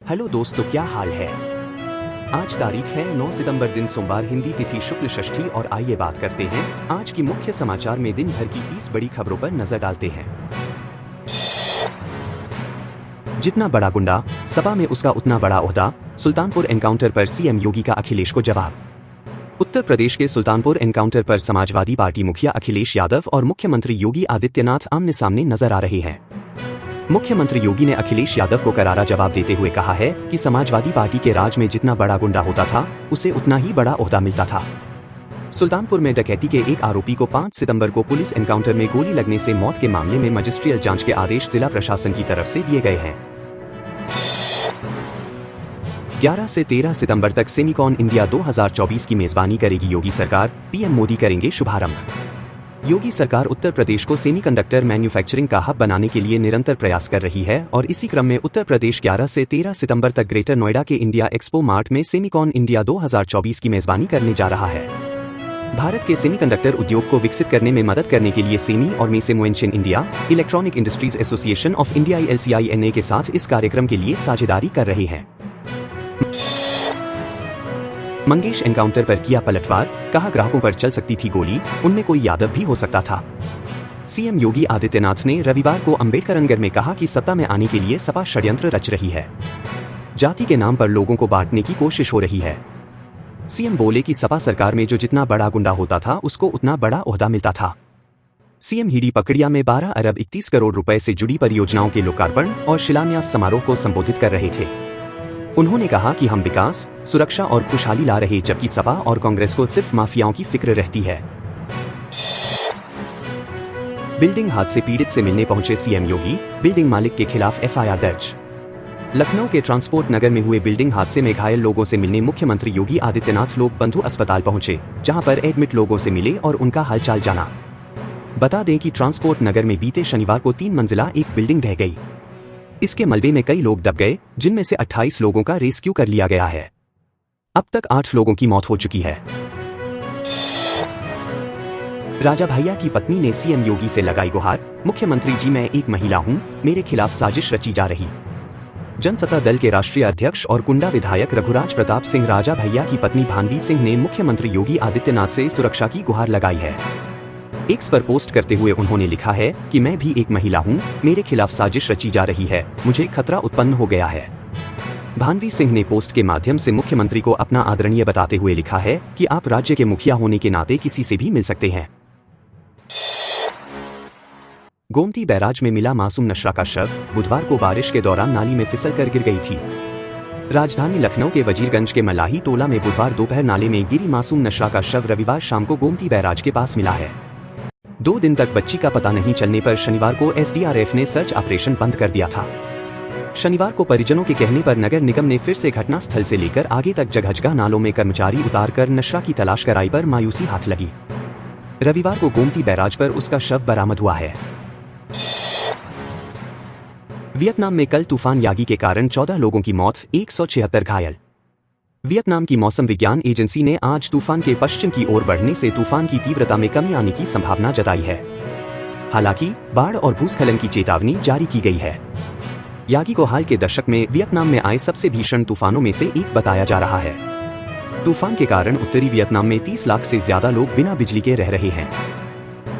Hello दोस्तों, क्या हाल है। आज तारीख है 9 सितंबर, दिन सोमवार, हिंदी तिथि शुक्ल षष्ठी। और आइए बात करते हैं आज की मुख्य समाचार में दिन भर की 30 बड़ी खबरों पर नजर डालते हैं। जितना बड़ा गुंडा, सपा में उसका उतना बड़ा ओहदा। सुल्तानपुर एनकाउंटर पर सीएम योगी का अखिलेश को जवाब। उत्तर प्रदेश के सुल्तानपुर एनकाउंटर पर समाजवादी पार्टी मुखिया अखिलेश यादव और मुख्यमंत्री योगी आदित्यनाथ आमने सामने नजर आ रहे हैं। मुख्यमंत्री योगी ने अखिलेश यादव को करारा जवाब देते हुए कहा है कि समाजवादी पार्टी के राज में जितना बड़ा गुंडा होता था, उसे उतना ही बड़ा ओहदा मिलता था। सुल्तानपुर में डकैती के एक आरोपी को 5 सितंबर को पुलिस एनकाउंटर में गोली लगने से मौत के मामले में मजिस्ट्रियल जांच के आदेश जिला प्रशासन की तरफ से दिए गए हैं। 11 से 13 सितंबर तक सेमिकॉन इंडिया 2024 की मेजबानी करेगी योगी सरकार, पीएम मोदी करेंगे शुभारंभ। योगी सरकार उत्तर प्रदेश को सेमीकंडक्टर मैन्युफैक्चरिंग का हब बनाने के लिए निरंतर प्रयास कर रही है और इसी क्रम में उत्तर प्रदेश 11 से 13 सितंबर तक ग्रेटर नोएडा के इंडिया एक्सपो मार्ट में सेमिकॉन इंडिया 2024 की मेजबानी करने जा रहा है। भारत के सेमीकंडक्टर उद्योग को विकसित करने में मदद करने के लिए सेमी और मेसेमुएंशन India, electronic industries association of India (ILCINA) के साथ इस कार्यक्रम के लिए साझेदारी कर रहे हैं। मंगेश एनकाउंटर पर किया पलटवार, कहा ग्राहकों पर चल सकती थी गोली, उनमें कोई यादव भी हो सकता था। सीएम योगी आदित्यनाथ ने रविवार को अंबेडकरनगर में कहा कि सत्ता में आने के लिए सपा षड्यंत्र रच रही है। जाति के नाम पर लोगों को बांटने की कोशिश हो रही है। सीएम बोले कि सपा सरकार में जो जितना बड़ा गुंडा होता था, उसको उतना बड़ा ओहदा मिलता था। सीएम हिडी पकड़िया में 12 अरब 31 करोड़ रुपए से जुड़ी परियोजनाओं के लोकार्पण और शिलान्यास समारोह को संबोधित कर रहे थे। उन्होंने कहा कि हम विकास, सुरक्षा और खुशहाली ला रहे, जबकि सपा और कांग्रेस को सिर्फ माफियाओं की फिक्र रहती है। बिल्डिंग हादसे पीड़ित से मिलने पहुंचे सीएम योगी, बिल्डिंग मालिक के खिलाफ एफआईआर दर्ज। लखनऊ के ट्रांसपोर्ट नगर में हुए बिल्डिंग हादसे में घायल लोगों से मिलने मुख्यमंत्री योगी आदित्यनाथ लोक बंधु अस्पताल पहुंचे, जहां पर एडमिट लोगों से मिले और उनका हालचाल जाना। बता दें कि ट्रांसपोर्ट नगर में बीते शनिवार को 3 मंजिला एक बिल्डिंग ढह गई। इसके मलबे में कई लोग दब गए, जिनमें से 28 लोगों का रेस्क्यू कर लिया गया है। अब तक 8 लोगों की मौत हो चुकी है। राजा भैया की पत्नी ने सीएम योगी से लगाई गुहार, मुख्यमंत्री जी मैं एक महिला हूं, मेरे खिलाफ साजिश रची जा रही। जनसत्ता दल के राष्ट्रीय अध्यक्ष और कुंडा विधायक रघुराज प्रताप सिंह राजा भैया की पत्नी भानवी सिंह ने मुख्यमंत्री योगी आदित्यनाथ से सुरक्षा की गुहार लगाई है। एक्स पर पोस्ट करते हुए उन्होंने लिखा है कि मैं भी एक महिला हूं, मेरे खिलाफ साजिश रची जा रही है, मुझे खतरा उत्पन्न हो गया है। भानवी सिंह ने पोस्ट के माध्यम से मुख्यमंत्री को अपना आदरणीय बताते हुए लिखा है कि आप राज्य के मुखिया होने के नाते किसी से भी मिल सकते हैं। गोमती बैराज में मिला मासूम नशरा का शव, बुधवार को बारिश के दौरान नाली में फिसलकर गिर गई थी। राजधानी लखनऊ के वजीरगंज के मलाही टोला में बुधवार दोपहर नाले में गिरी मासूम नशरा का शव रविवार शाम को गोमती बैराज के पास मिला है। 2 दिन तक बच्ची का पता नहीं चलने पर शनिवार को एसडीआरएफ ने सर्च ऑपरेशन बंद कर दिया था। शनिवार को परिजनों के कहने पर नगर निगम ने फिर से घटनास्थल से लेकर आगे तक जगह नालों में कर्मचारी उतारकर नशरा की तलाश कराई, पर मायूसी हाथ लगी। रविवार को गोमती बैराज पर उसका शव बरामद हुआ है। वियतनाम में कल तूफान यागी के कारण 14 लोगों की मौत, 176 घायल। वियतनाम की मौसम विज्ञान एजेंसी ने आज तूफान के पश्चिम की ओर बढ़ने से तूफान की तीव्रता में कमी आने की संभावना जताई है। हालांकि बाढ़ और भूस्खलन की चेतावनी जारी की गई है। यागी को हाल के दशक में वियतनाम में आए सबसे भीषण तूफानों में से एक बताया जा रहा है। तूफान के कारण उत्तरी वियतनाम में 30 लाख से ज्यादा लोग बिना बिजली के रह रहे हैं।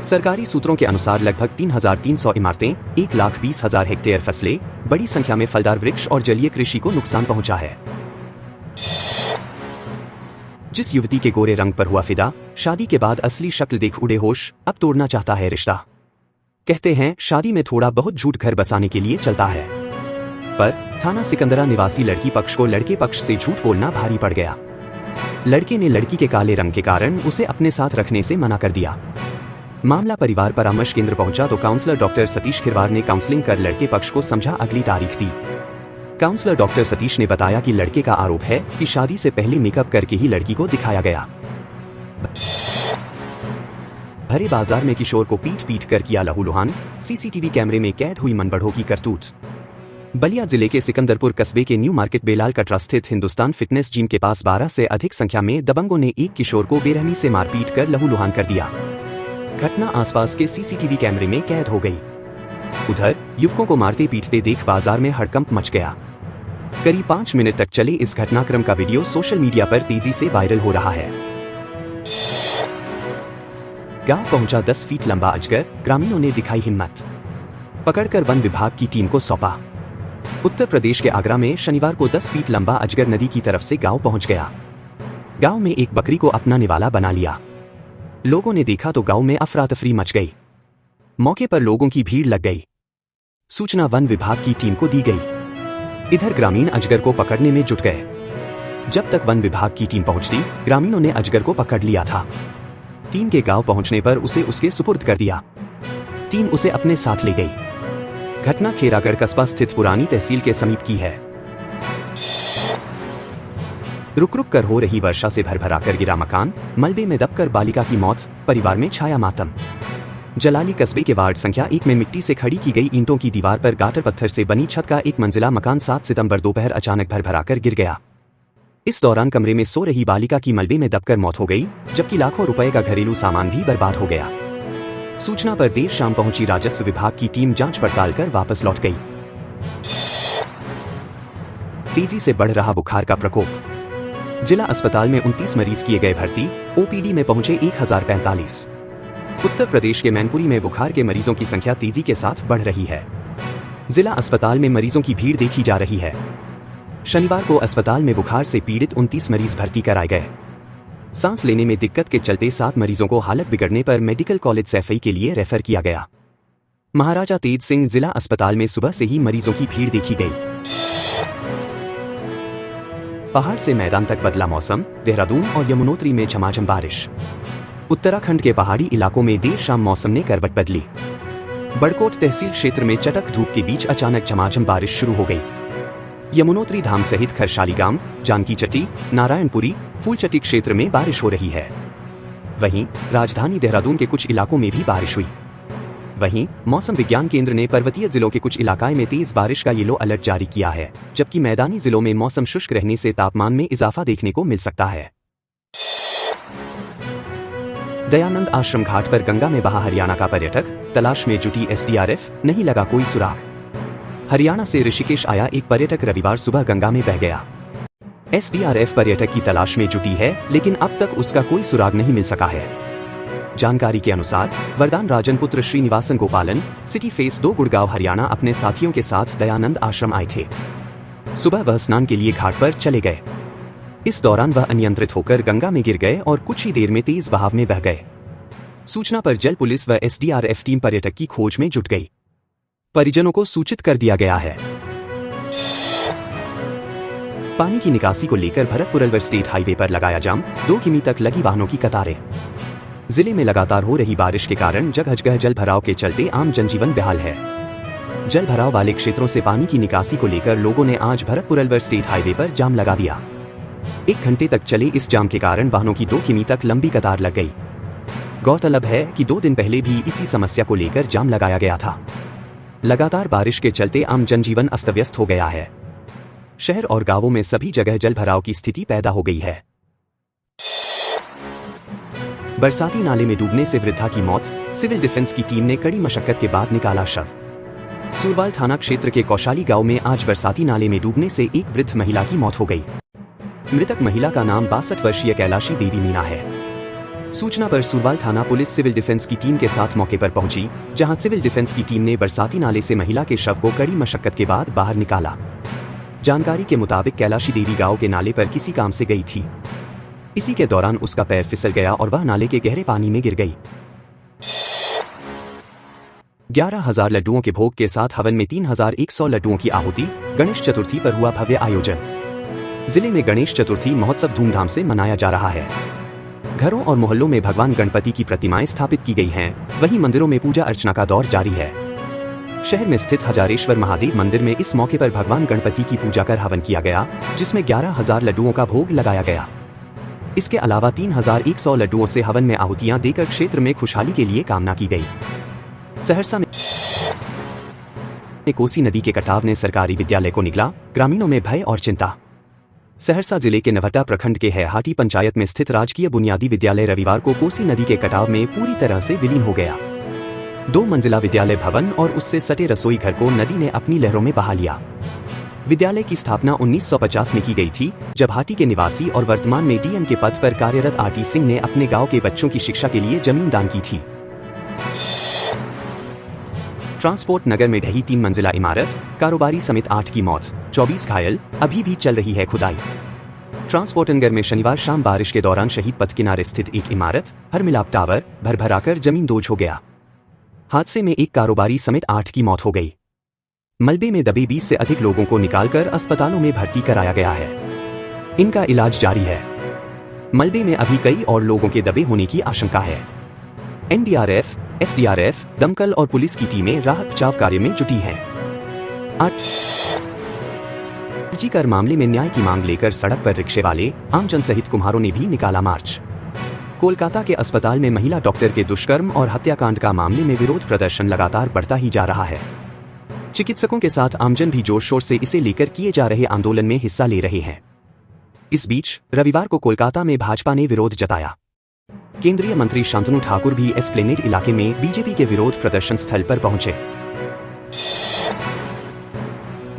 सरकारी सूत्रों के अनुसार लगभग 3,300 इमारतें, 1,20,000 हेक्टेयर फसलें, बड़ी संख्या में फलदार वृक्ष और जलीय कृषि को नुकसान पहुंचा है। जिस युवती के गोरे रंग पर हुआ फिदा, शादी के बाद असली शक्ल देख उड़े होश, अब तोड़ना चाहता है रिश्ता। कहते हैं शादी में थोड़ा बहुत झूठ घर बसाने के लिए चलता है, पर थाना सिकंदरा निवासी लड़की पक्ष को लड़के पक्ष से झूठ बोलना भारी पड़ गया। लड़के ने लड़की के काले रंग के कारण उसे अपने साथ रखने से मना कर दिया। मामला परिवार परामर्श केंद्र पहुंचा तो काउंसलर डॉक्टर सतीश खिरवार ने काउंसलिंग कर लड़के पक्ष को समझा, अगली तारीख दी। काउंसलर डॉक्टर सतीश ने बताया कि लड़के का आरोप है कि शादी से पहले मेकअप करके ही लड़की को दिखाया गया। भरे बाजार में किशोर को पीट पीट कर किया लहूलुहान, सीसीटीवी कैमरे में कैद हुई मनबढ़ों की करतूत। बलिया जिले के सिकंदरपुर कस्बे के न्यू मार्केट बेलाल कटरा स्थित हिंदुस्तान फिटनेस जिम के पास 12 से अधिक संख्या में दबंगों ने एक किशोर को बेरहमी से मारपीट कर लहूलुहान कर दिया। घटना आसपास के सीसीटीवी कैमरे में कैद हो गई। उधर युवकों को मारते पीटते देख बाजार में हड़कंप मच गया। करीब 5 मिनट तक चले इस घटनाक्रम का वीडियो सोशल मीडिया पर तेजी से वायरल हो रहा है। गांव पहुंचा 10 फीट लंबा अजगर, ग्रामीणों ने दिखाई हिम्मत, पकड़कर वन विभाग की टीम को सौंपा। उत्तर प्रदेश के आगरा में शनिवार को 10 फीट लंबा अजगर नदी की तरफ से गांव पहुंच गया। गांव में एक बकरी को अपना निवाला बना लिया। लोगों ने देखा तो गांव में अफरा तफरी मच गई। मौके पर लोगों की भीड़ लग गई। सूचना वन विभाग की टीम को दी गई। इधर ग्रामीण अजगर को पकड़ने में जुट गए। जब तक वन विभाग की टीम पहुंचती, ग्रामीणों ने अजगर को पकड़ लिया था। टीम के गांव पहुंचने पर उसे उसके सुपुर्द कर दिया। टीम उसे अपने साथ ले गई। घटना खेरागढ़ कस्बा स्थित पुरानी तहसील के समीप की है। रुक रुक कर हो रही वर्षा से भरभरा कर गिरा मकान, मलबे में दबकर बालिका की मौत, परिवार में छाया मातम। जलाली कस्बे के वार्ड संख्या 1 में मिट्टी से खड़ी की गई ईंटों की दीवार पर गाटर पत्थर से बनी छत का एक मंजिला मकान 7 सितंबर दोपहर अचानक भरभरा कर गिर गया। इस दौरान कमरे में सो रही बालिका की मलबे में दबकर मौत हो गई, जबकि लाखों रुपए का घरेलू सामान भी बर्बाद हो गया। सूचना पर देर शाम पहुंची राजस्व विभाग की टीम जांच पड़ताल कर वापस लौट गई। तेजी से बढ़ रहा बुखार का प्रकोप। जिला अस्पताल में 29 मरीज किए गए भर्ती, ओपीडी में पहुंचे 1045। उत्तर प्रदेश के मैनपुरी में बुखार के मरीजों की संख्या तेजी के साथ बढ़ रही है। जिला अस्पताल में मरीजों की भीड़ देखी जा रही है। शनिवार को अस्पताल में बुखार से पीड़ित 29 मरीज भर्ती कराए गए। सांस लेने में दिक्कत के चलते 7 मरीजों को हालत बिगड़ने पर मेडिकल कॉलेज सैफई के लिए रेफर किया गया। महाराजा तेज सिंह जिला अस्पताल में सुबह से ही मरीजों की भीड़ देखी गई। पहाड़ से मैदान तक बदला मौसम, देहरादून और यमुनोत्री में झमाझम बारिश। उत्तराखंड के पहाड़ी इलाकों में देर शाम मौसम ने करवट बदली। बड़कोट तहसील क्षेत्र में चटक धूप के बीच अचानक झमाझम बारिश शुरू हो गई। यमुनोत्री धाम सहित खरसाली गांव, जानकी चट्टी, नारायणपुरी, फूलचट्टी क्षेत्र में बारिश हो रही है। वहीं राजधानी देहरादून के कुछ इलाकों में भी बारिश हुई। वहीं मौसम विज्ञान केंद्र ने पर्वतीय जिलों के कुछ इलाकों में तेज बारिश का येलो अलर्ट जारी किया है, जबकि मैदानी जिलों में मौसम शुष्क रहने से तापमान में इजाफा देखने को मिल सकता है। दयानंद आश्रम घाट पर गंगा में बहा हरियाणा का पर्यटक, तलाश में जुटी एसडीआरएफ, नहीं लगा कोई सुराग। हरियाणा से ऋषिकेश आया एक पर्यटक रविवार सुबह गंगा में बह गया। एसडीआरएफ पर्यटक की तलाश में जुटी है, लेकिन अब तक उसका कोई सुराग नहीं मिल सका है। जानकारी के अनुसार वरदान राजन पुत्र श्रीनिवासन गोपालन, सिटी फेस 2 गुड़गांव हरियाणा अपने साथियों के साथ दयानंद आश्रम आए थे। सुबह वह स्नान के लिए घाट पर चले गए। इस दौरान वह अनियंत्रित होकर गंगा में गिर गए और कुछ ही देर में तेज बहाव में बह गए। सूचना पर जल पुलिस व एसडीआरएफ टीम पर्यटक की खोज में जुट गई। परिजनों को सूचित कर दिया गया है। पानी की निकासी को लेकर भरतपुर अलवर स्टेट हाईवे पर लगाया जाम, 2 किमी तक लगी वाहनों की कतारें। जिले में लगातार हो रही बारिश के कारण जगह जगह जल भराव के चलते आम जनजीवन बेहाल है। जल भराव वाले क्षेत्रों से पानी की निकासी को लेकर लोगों ने आज भरतपुर अलवर स्टेट हाईवे पर जाम लगा दिया। 1 घंटे तक चले इस जाम के कारण वाहनों की 2 किमी तक लंबी कतार लग गई। गौरतलब है कि 2 दिन पहले भी इसी समस्या को लेकर जाम लगाया गया था। लगातार बारिश के चलते आम जनजीवन अस्त व्यस्त हो गया है। शहर और गांवों में सभी जगह जल भराव की स्थिति पैदा हो गई है। बरसाती नाले में डूबने से वृद्धा की मौत, सिविल डिफेंस की टीम ने कड़ी मशक्कत के बाद निकाला शव। सूरवाल थाना क्षेत्र के कौशाली गांव में आज बरसाती नाले में डूबने से एक वृद्ध महिला की मौत हो गई। मृतक महिला का नाम 62 वर्षीय कैलाशी देवी मीना है। सूचना पर सूरवाल थाना पुलिस सिविल डिफेंस की टीम के साथ मौके पर पहुंची, जहां सिविल डिफेंस की टीम ने बरसाती नाले से महिला के शव को कड़ी मशक्कत के बाद बाहर निकाला। जानकारी के मुताबिक कैलाशी देवी गांव के नाले पर किसी काम से गई थी। इसी के दौरान उसका पैर फिसल गया और वह नाले के गहरे पानी में गिर गई। 11,000 लड्डुओं के भोग के साथ हवन में 3,100 लड्डुओं की आहुति। गणेश चतुर्थी पर हुआ भव्य आयोजन। जिले में गणेश चतुर्थी महोत्सव धूमधाम से मनाया जा रहा है। घरों और मोहल्लों में भगवान गणपति की प्रतिमाएं स्थापित की गई हैं, वहीं मंदिरों में पूजा अर्चना का दौर जारी है। शहर में स्थित हजारेश्वर महादेव मंदिर में इस मौके पर भगवान गणपति की पूजा कर हवन किया गया, जिसमें 11,000 लड्डुओं का भोग लगाया गया। इसके अलावा 3,100 लड्डुओं से हवन में आहुतियां देकर क्षेत्र में खुशहाली के लिए कामना की गई। सहरसा में कोसी नदी के कटाव ने सरकारी विद्यालय को निगला, ग्रामीणों में भय और चिंता। सहरसा जिले के नवहट्टा प्रखंड के हैहाटी पंचायत में स्थित राजकीय बुनियादी विद्यालय रविवार को कोसी नदी के कटाव में पूरी तरह से विलीन हो गया। 2 मंजिला विद्यालय भवन और उससे सटे रसोई घर को नदी ने अपनी लहरों में बहा लिया। विद्यालय की स्थापना 1950 में की गई थी, जब हाटी के निवासी और वर्तमान में डीएम के पद पर कार्यरत आरटी सिंह ने अपने गांव के बच्चों की शिक्षा के लिए जमीन दान की थी। ट्रांसपोर्ट नगर में ढही 3 मंजिला इमारत, कारोबारी समेत 8 की मौत, 24 घायल, अभी भी चल रही है खुदाई। ट्रांसपोर्ट नगर में शनिवार शाम बारिश के दौरान शहीद पथ किनारे स्थित एक इमारत, हरमिलाप टावर, भरभराकर जमीन दोज हो गया। हादसे में एक कारोबारी समेत 8 की मौत हो गई। मलबे में दबे 20 से अधिक लोगों को निकालकर अस्पतालों में भर्ती कराया गया है। इनका इलाज जारी है। मलबे में अभी कई और लोगों के दबे होने की आशंका है। एनडीआरएफ, एसडीआरएफ, दमकल और पुलिस की टीमें राहत बचाव कार्य में जुटी हैं। आरजी कर मामले में न्याय की मांग लेकर सड़क पर रिक्शे वाले, आमजन सहित कुम्हारों ने भी निकाला मार्च। कोलकाता के अस्पताल में महिला डॉक्टर के दुष्कर्म और हत्याकांड का मामले में विरोध प्रदर्शन लगातार बढ़ता ही जा रहा है। चिकित्सकों के साथ आमजन भी जोर शोर से इसे लेकर किए जा रहे आंदोलन में हिस्सा ले रहे हैं। इस बीच रविवार को कोलकाता में भाजपा ने विरोध जताया। केंद्रीय मंत्री शांतनु ठाकुर भी एस्प्लेनेड इलाके में बीजेपी के विरोध प्रदर्शन स्थल पर पहुंचे।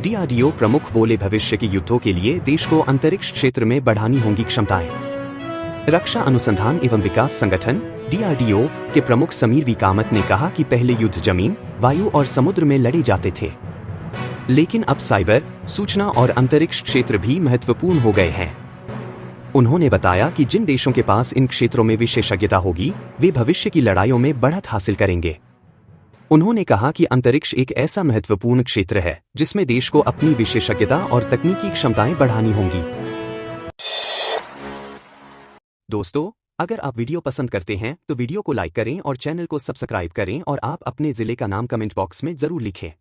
डीआरडीओ प्रमुख बोले, भविष्य के युद्धों के लिए देश को अंतरिक्ष क्षेत्र में बढ़ानी होंगी क्षमताएं। रक्षा अनुसंधान एवं विकास संगठन डीआरडीओ के प्रमुख समीर वी कामत ने कहा कि पहले युद्ध जमीन, वायु और समुद्र में लड़े जाते थे, लेकिन अब साइबर, सूचना और अंतरिक्ष क्षेत्र भी महत्वपूर्ण हो गए हैं। उन्होंने बताया कि जिन देशों के पास इन क्षेत्रों में विशेषज्ञता होगी, वे भविष्य की लड़ाइयों में बढ़त हासिल करेंगे। उन्होंने कहा कि अंतरिक्ष एक ऐसा महत्वपूर्ण क्षेत्र है जिसमें देश को अपनी विशेषज्ञता और तकनीकी क्षमताएं बढ़ानी होंगी। दोस्तों, अगर आप वीडियो पसंद करते हैं तो वीडियो को लाइक करें और चैनल को सब्सक्राइब करें और आप अपने जिले का नाम कमेंट बॉक्स में जरूर लिखें।